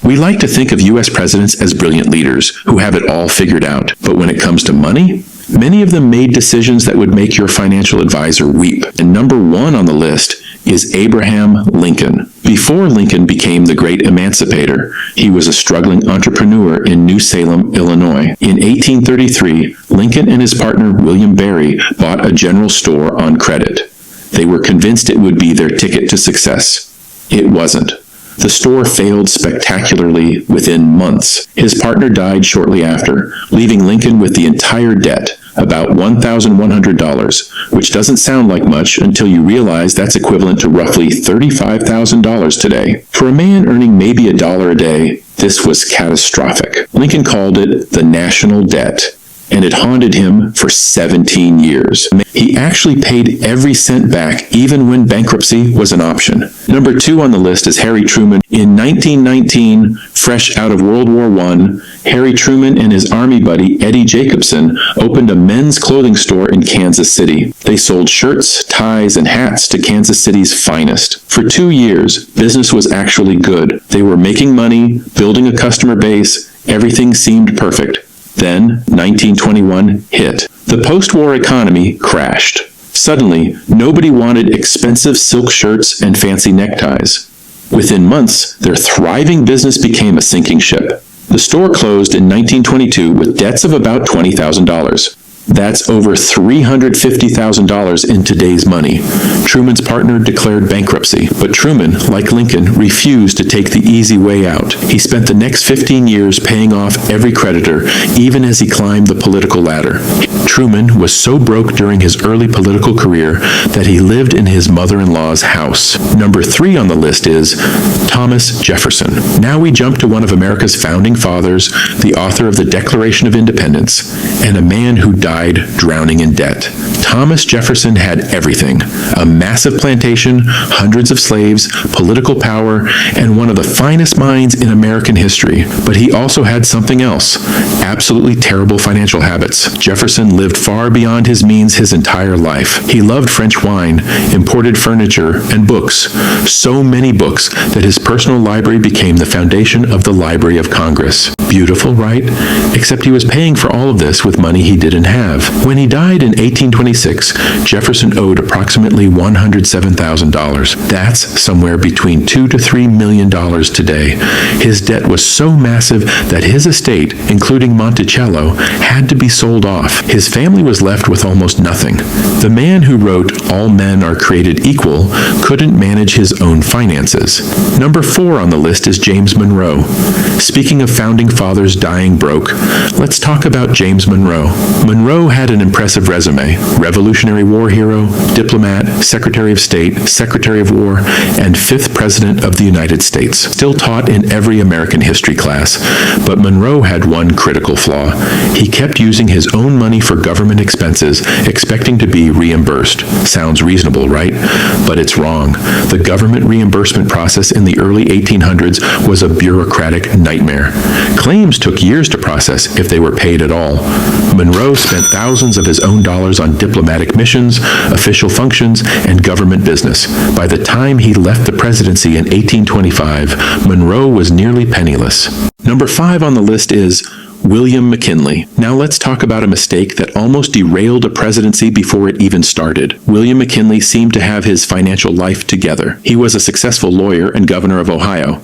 We like to think of U.S. presidents as brilliant leaders who have it all figured out. But when it comes to money, many of them made decisions that would make your financial advisor weep. And number one on the list is Abraham Lincoln. Before Lincoln became the great emancipator, he was a struggling entrepreneur in New Salem, Illinois. In 1833, Lincoln and his partner William Berry bought a general store on credit. They were convinced it would be their ticket to success. It wasn't. The store failed spectacularly within months. His partner died shortly after, leaving Lincoln with the entire debt, about $1,100, which doesn't sound like much until you realize that's equivalent to roughly $35,000 today. For a man earning maybe $1 a day, this was catastrophic. Lincoln called it the national debt, and it haunted him for 17 years. He actually paid every cent back, even when bankruptcy was an option. Number two on the list is Harry Truman. In 1919, fresh out of World War I, Harry Truman and his army buddy Eddie Jacobson opened a men's clothing store in Kansas City. They sold shirts, ties, and hats to Kansas City's finest. For 2 years, business was actually good. They were making money, building a customer base, everything seemed perfect. Then, 1921 hit. The post-war economy crashed. Suddenly, nobody wanted expensive silk shirts and fancy neckties. Within months, their thriving business became a sinking ship. The store closed in 1922 with debts of about $20,000. That's over $350,000 in today's money. Truman's partner declared bankruptcy, but Truman, like Lincoln, refused to take the easy way out. He spent the next 15 years paying off every creditor, even as he climbed the political ladder. Truman was so broke during his early political career that he lived in his mother-in-law's house. Number three on the list is Thomas Jefferson. Now we jump to one of America's founding fathers, the author of the Declaration of Independence, and a man who died drowning in debt. Thomas Jefferson had everything: a massive plantation, hundreds of slaves, political power, and one of the finest minds in American history. But he also had something else: absolutely terrible financial habits. Jefferson lived far beyond his means his entire life. He loved French wine, imported furniture, and books. So many books that his personal library became the foundation of the Library of Congress. Beautiful, right? Except he was paying for all of this with money he didn't have. When he died in 1826, Jefferson owed approximately $107,000. That's somewhere between $2 to $3 million today. His debt was so massive that his estate, including Monticello, had to be sold off. His family was left with almost nothing. The man who wrote "All men are created equal" couldn't manage his own finances. Number four on the list is James Monroe. Speaking of founding fathers dying broke, let's talk about James Monroe. Monroe had an impressive resume: Revolutionary War hero, diplomat, Secretary of State, Secretary of War, and fifth President of the United States. Still taught in every American history class. But Monroe had one critical flaw. He kept using his own money for government expenses, expecting to be reimbursed. Sounds reasonable, right? But it's wrong. The government reimbursement process in the early 1800s was a bureaucratic nightmare. Claims took years to process if they were paid at all. Monroe spent thousands of his own dollars on diplomatic missions, official functions, and government business. By the time he left the presidency in 1825, Monroe was nearly penniless. Number five on the list is William McKinley. Now let's talk about a mistake that almost derailed a presidency before it even started. William McKinley seemed to have his financial life together. He was a successful lawyer and governor of Ohio.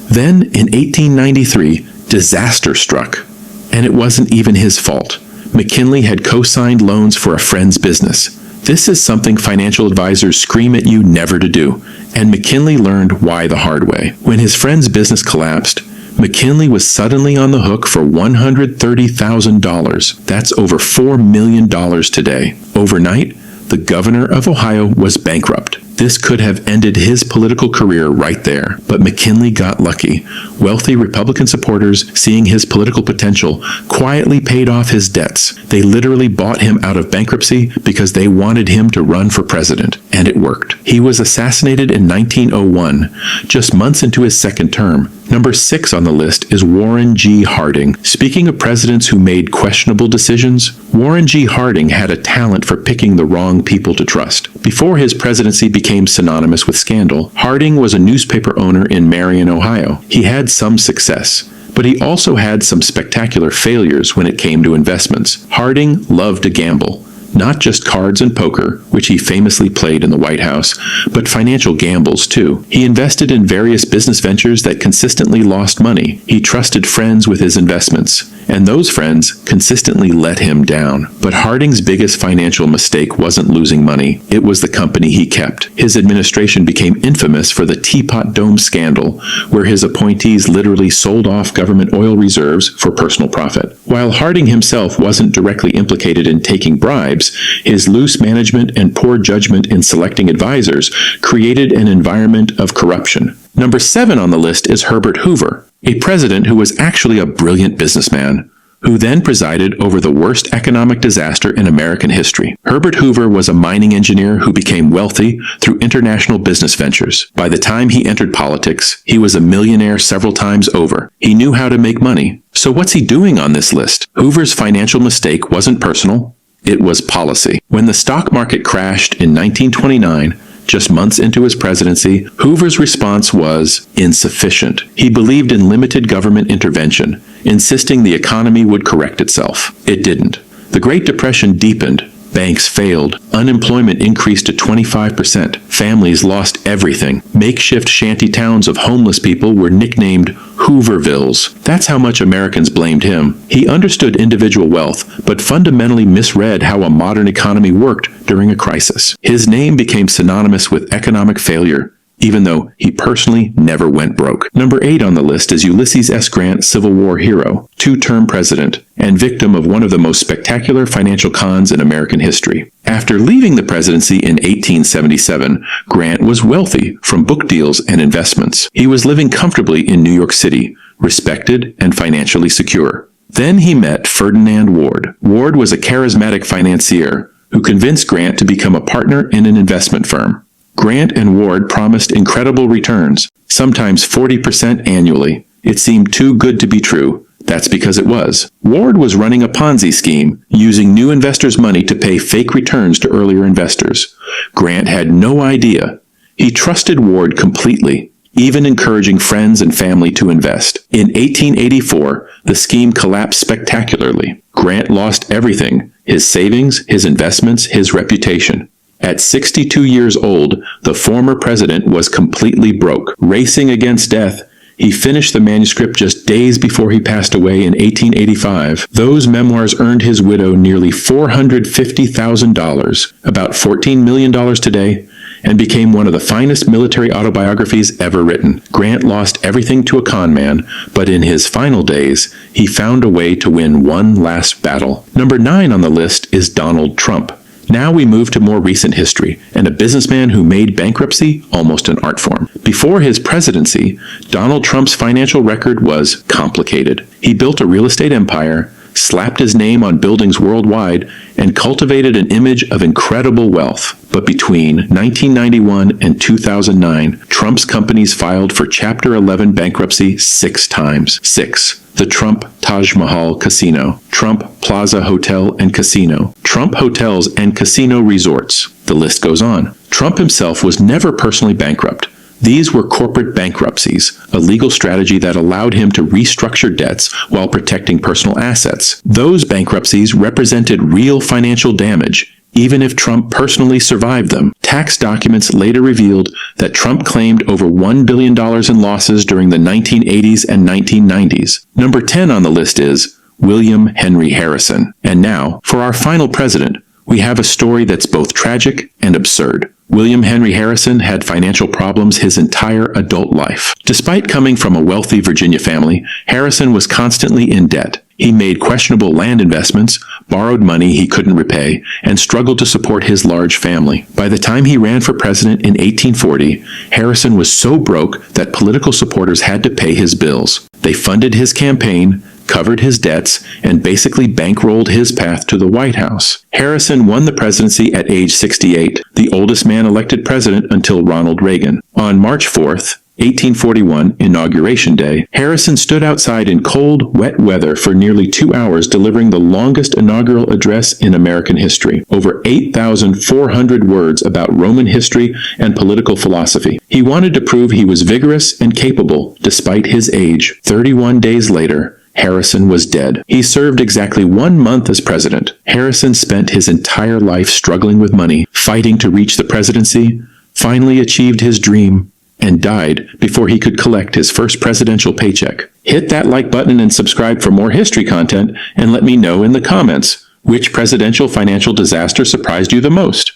Then, in 1893, disaster struck, and it wasn't even his fault. McKinley had co-signed loans for a friend's business. This is something financial advisors scream at you never to do, and McKinley learned why the hard way. When his friend's business collapsed, McKinley was suddenly on the hook for $130,000. That's over $4 million today. Overnight, the governor of Ohio was bankrupt. This could have ended his political career right there, but McKinley got lucky. Wealthy Republican supporters, seeing his political potential, quietly paid off his debts. They literally bought him out of bankruptcy because they wanted him to run for president, and it worked. He was assassinated in 1901, just months into his second term. Number 6 on the list is Warren G. Harding. Speaking of presidents who made questionable decisions, Warren G. Harding had a talent for picking the wrong people to trust. Before his presidency became became synonymous with scandal. Harding was a newspaper owner in Marion, Ohio. He had some success, but he also had some spectacular failures when it came to investments. Harding loved to gamble. Not just cards and poker, which he famously played in the White House, but financial gambles too. He invested in various business ventures that consistently lost money. He trusted friends with his investments, and those friends consistently let him down. But Harding's biggest financial mistake wasn't losing money. It was the company he kept. His administration became infamous for the Teapot Dome scandal, where his appointees literally sold off government oil reserves for personal profit. While Harding himself wasn't directly implicated in taking bribes, his loose management and poor judgment in selecting advisors created an environment of corruption. Number 7 on the list is Herbert Hoover, a president who was actually a brilliant businessman, who then presided over the worst economic disaster in American history. Herbert Hoover was a mining engineer who became wealthy through international business ventures. By the time he entered politics, he was a millionaire several times over. He knew how to make money. So what's he doing on this list? Hoover's financial mistake wasn't personal. It was policy. When the stock market crashed in 1929, just months into his presidency, Hoover's response was insufficient. He believed in limited government intervention, insisting the economy would correct itself. It didn't. The Great Depression deepened. Banks failed. Unemployment increased to 25%. Families lost everything. Makeshift shanty towns of homeless people were nicknamed Hoovervilles. That's how much Americans blamed him. He understood individual wealth, but fundamentally misread how a modern economy worked during a crisis. His name became synonymous with economic failure, even though he personally never went broke. Number 8 on the list is Ulysses S. Grant, Civil War hero, 2-term president, and victim of one of the most spectacular financial cons in American history. After leaving the presidency in 1877, Grant was wealthy from book deals and investments. He was living comfortably in New York City, respected and financially secure. Then he met Ferdinand Ward. Ward was a charismatic financier who convinced Grant to become a partner in an investment firm. Grant and Ward promised incredible returns, sometimes 40% annually. It seemed too good to be true. That's because it was. Ward was running a Ponzi scheme, using new investors' money to pay fake returns to earlier investors. Grant had no idea. He trusted Ward completely, even encouraging friends and family to invest. In 1884, the scheme collapsed spectacularly. Grant lost everything: his savings, his investments, his reputation. At 62 years old, the former president was completely broke. Racing against death, he finished the manuscript just days before he passed away in 1885. Those memoirs earned his widow nearly $450,000, about $14 million today, and became one of the finest military autobiographies ever written. Grant lost everything to a con man, but in his final days, he found a way to win one last battle. Number 9 on the list is Donald Trump. Now we move to more recent history, and a businessman who made bankruptcy almost an art form. Before his presidency, Donald Trump's financial record was complicated. He built a real estate empire, slapped his name on buildings worldwide, and cultivated an image of incredible wealth. But between 1991 and 2009, Trump's companies filed for Chapter 11 bankruptcy 6 times. 6. The Trump Taj Mahal Casino, Trump Plaza Hotel and Casino, Trump Hotels and Casino Resorts. The list goes on. Trump himself was never personally bankrupt. These were corporate bankruptcies, a legal strategy that allowed him to restructure debts while protecting personal assets. Those bankruptcies represented real financial damage, even if Trump personally survived them. Tax documents later revealed that Trump claimed over $1 billion in losses during the 1980s and 1990s. Number 10 on the list is William Henry Harrison. And now, for our final president, we have a story that's both tragic and absurd. William Henry Harrison had financial problems his entire adult life. Despite coming from a wealthy Virginia family, Harrison was constantly in debt. He made questionable land investments, borrowed money he couldn't repay, and struggled to support his large family. By the time he ran for president in 1840, Harrison was so broke that political supporters had to pay his bills. They funded his campaign, covered his debts, and basically bankrolled his path to the White House. Harrison won the presidency at age 68, the oldest man elected president until Ronald Reagan. On March 4th, 1841, Inauguration Day, Harrison stood outside in cold, wet weather for nearly 2 hours delivering the longest inaugural address in American history, over 8,400 words about Roman history and political philosophy. He wanted to prove he was vigorous and capable despite his age. 31 days later, Harrison was dead. He served exactly 1 month as president. Harrison spent his entire life struggling with money, fighting to reach the presidency, finally achieved his dream, and died before he could collect his first presidential paycheck. Hit that like button and subscribe for more history content, and let me know in the comments which presidential financial disaster surprised you the most.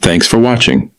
Thanks for watching.